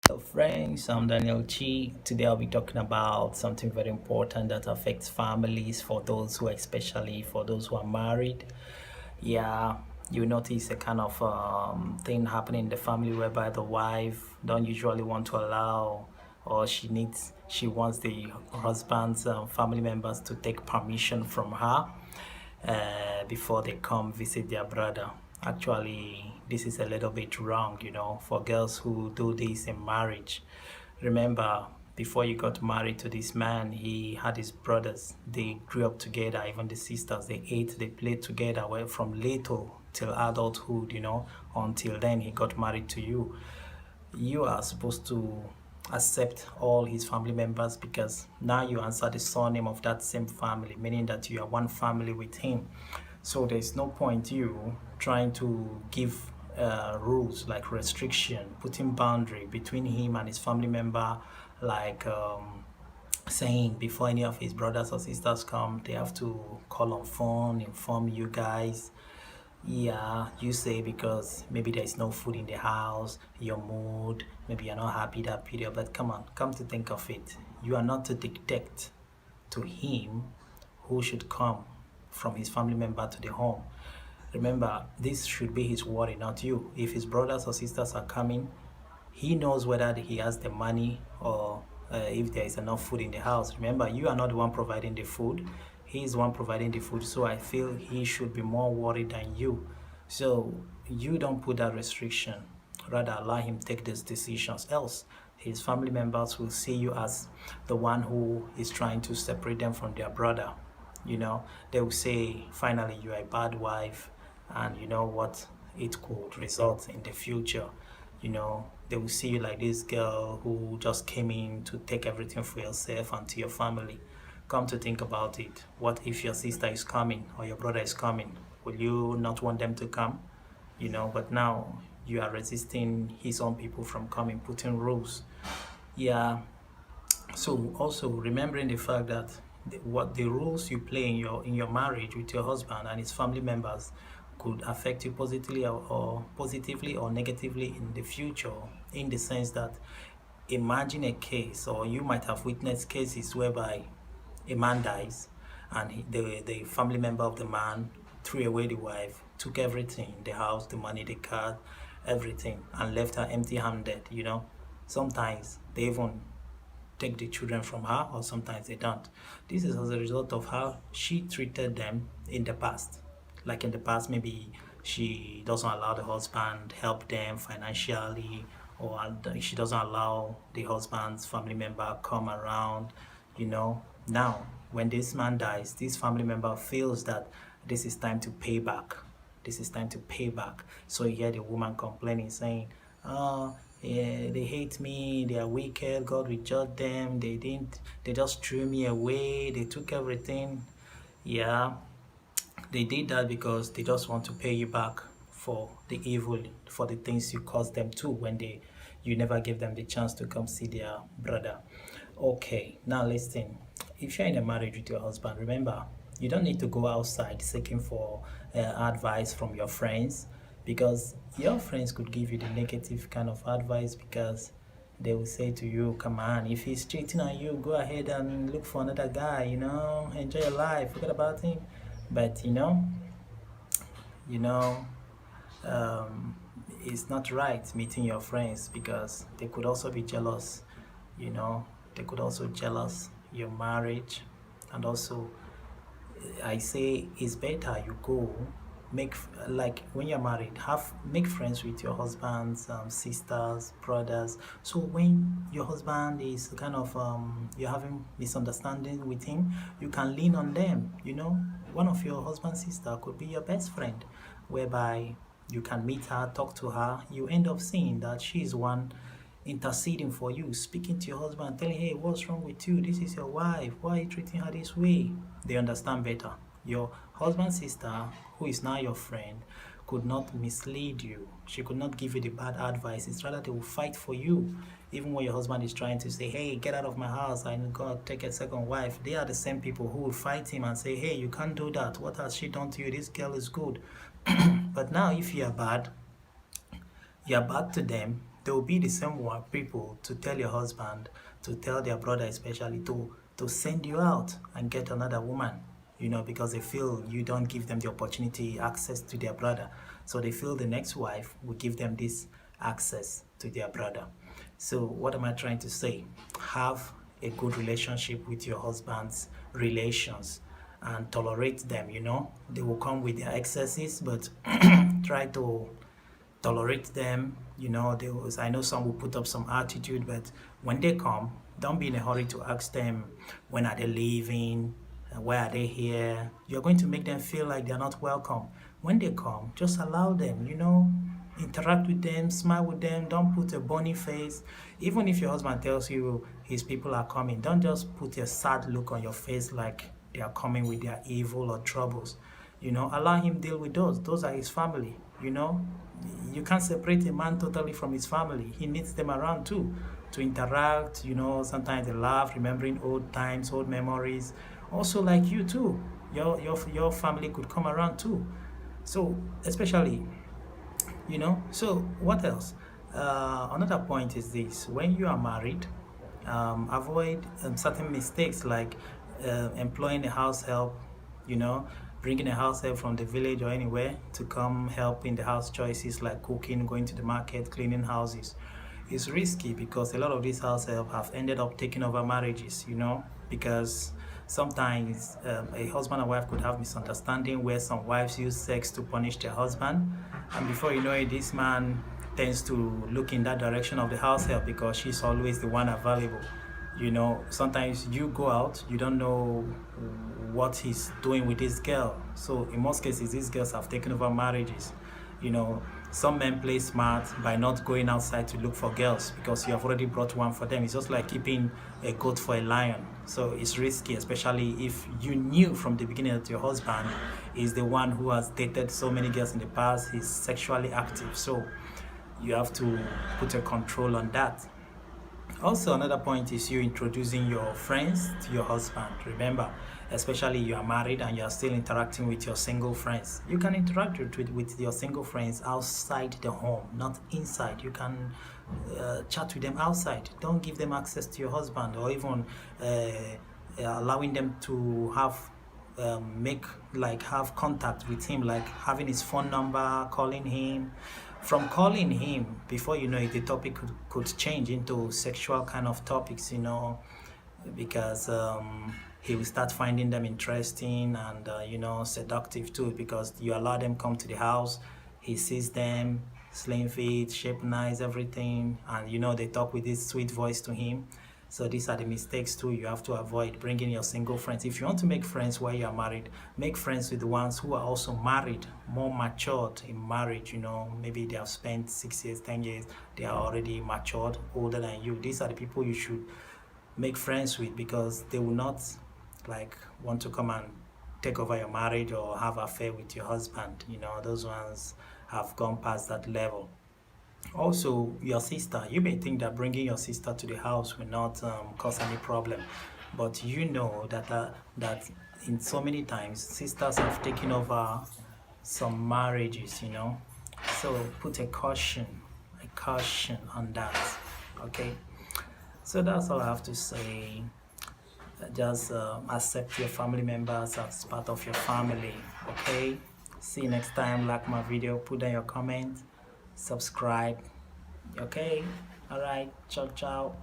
Hello friends, I'm Daniel Chi. Today I'll be talking about something very important that affects families for those who, especially for those who are married. Yeah, you notice a kind of thing happening in the family whereby the wife don't usually want to allow, or she wants the husband's family members to take permission from her before they come visit their brother. Actually, this is a little bit wrong, for girls who do this in marriage. Remember, before you got married to this man, he had his brothers. They grew up together, even the sisters. They ate, they played together well, from little till adulthood, until then he got married to you. You are supposed to accept all his family members because now you answer the surname of that same family, meaning that you are one family with him. So there's no point you trying to give rules like restriction, putting boundary between him and his family member, like saying before any of his brothers or sisters come, they have to call on phone, inform you guys. Yeah, you say because maybe there's no food in the house, your mood, maybe you're not happy that period. But come on, come to think of it, you are not to dictate to him who should come from his family member to the home. Remember, this should be his worry, not you. If his brothers or sisters are coming, he knows whether he has the money or if there is enough food in the house. Remember, you are not the one providing the food. He is the one providing the food. So I feel he should be more worried than you. So you don't put that restriction. Rather, allow him take these decisions. Else, his family members will see you as the one who is trying to separate them from their brother. They will say, finally, you are a bad wife, and you know what it could result in the future. They will see you like this girl who just came in to take everything for yourself and to your family. Come to think about it, what if your sister is coming or your brother is coming? Will you not want them to come? But now you are resisting his own people from coming, putting rules. Yeah. So also remembering the fact that what the rules you play in your marriage with your husband and his family members could affect you positively or negatively in the future, in the sense that imagine a case, or you might have witnessed cases whereby a man dies and the family member of the man threw away the wife, took everything, the house, the money, the car, everything, and left her empty-handed. Sometimes they even take the children from her, or sometimes they don't. This is as a result of how she treated them in the past. Like in the past, maybe she doesn't allow the husband help them financially, or she doesn't allow the husband's family member come around. Now when this man dies, this family member feels that this is time to pay back. This is time to pay back. So you hear the woman complaining, saying, "Oh, yeah, they hate me, they are wicked, God will judge them, they just threw me away, they took everything." Yeah, they did that because they just want to pay you back for the evil, for the things you caused them to when you never gave them the chance to come see their brother. Okay, now listen. If you're in a marriage with your husband, remember, you don't need to go outside seeking for advice from your friends, because your friends could give you the negative kind of advice, because they will say to you, come on, if he's cheating on you, go ahead and look for another guy, enjoy your life, forget about him. But you know, um, it's not right meeting your friends, because they could also be jealous. They could also jealous your marriage. And also, I say it's better you go make, like, when you're married, make friends with your husband's sisters, brothers. So when your husband is kind of you're having misunderstanding with him, you can lean on them. One of your husband's sister could be your best friend, whereby you can meet her, talk to her. You end up seeing that she is one interceding for you, speaking to your husband, telling, hey, what's wrong with you? This is your wife. Why are you treating her this way? They understand better. Your husband's sister, who is now your friend, could not mislead you. She could not give you the bad advice. It's rather they will fight for you. Even when your husband is trying to say, hey, get out of my house, I'm going to take a second wife, they are the same people who will fight him and say, hey, you can't do that. What has she done to you? This girl is good. But now if you are bad to them, they will be the same one people to tell your husband, to tell their brother especially, to send you out and get another woman, because they feel you don't give them the opportunity, access to their brother. So they feel the next wife will give them this access to their brother. So what am I trying to say? Have a good relationship with your husband's relations and tolerate them. They will come with their excesses, but try to tolerate them. I know some will put up some attitude, but when they come, don't be in a hurry to ask them, when are they leaving? Why are they here? You're going to make them feel like they're not welcome. When they come, just allow them, interact with them, smile with them. Don't put a bunny face. Even if your husband tells you his people are coming, don't just put a sad look on your face like they are coming with their evil or troubles. Allow him deal with those. Those are his family. You can't separate a man totally from his family. He needs them around too, to interact. Sometimes they laugh, remembering old times, old memories. Also, like you too, your family could come around too. So especially, so what else? Another point is this: when you are married, avoid certain mistakes like employing a house help, bringing a house help from the village or anywhere to come help in the house choices like cooking, going to the market, cleaning houses. It's risky because a lot of these house help have ended up taking over marriages, because sometimes a husband and wife could have misunderstanding where some wives use sex to punish their husband, and before you know it, this man tends to look in that direction of the house help because she's always the one available. Sometimes you go out, you don't know what he's doing with this girl. So in most cases, these girls have taken over marriages. Some men play smart by not going outside to look for girls because you have already brought one for them. It's just like keeping a goat for a lion. So it's risky, especially if you knew from the beginning that your husband is the one who has dated so many girls in the past. He's sexually active. So you have to put a control on that. Also, another point is you introducing your friends to your husband. Remember, especially you are married and you are still interacting with your single friends. You can interact with your single friends outside the home, not inside. You can chat with them outside. Don't give them access to your husband, or even allowing them to have have contact with him, like having his phone number, calling him. From calling him, before you know it, the topic could change into sexual kind of topics, because he will start finding them interesting and seductive too, because you allow them come to the house. He sees them, slim fit, shape nice, everything, and they talk with this sweet voice to him. So these are the mistakes too you have to avoid, bringing your single friends. If you want to make friends while you are married, make friends with the ones who are also married, more matured in marriage. Maybe they have spent 6 years, 10 years, they are already matured, older than you. These are the people you should make friends with, because they will not want to come and take over your marriage or have an affair with your husband. Those ones have gone past that level. Also, your sister, you may think that bringing your sister to the house will not cause any problem, but that in so many times sisters have taken over some marriages. So put a caution on that. Okay, so that's all I have to say. Just accept your family members as part of your family. Okay, see you next time. Like my video, put down your comment, subscribe. Okay, all right, ciao ciao.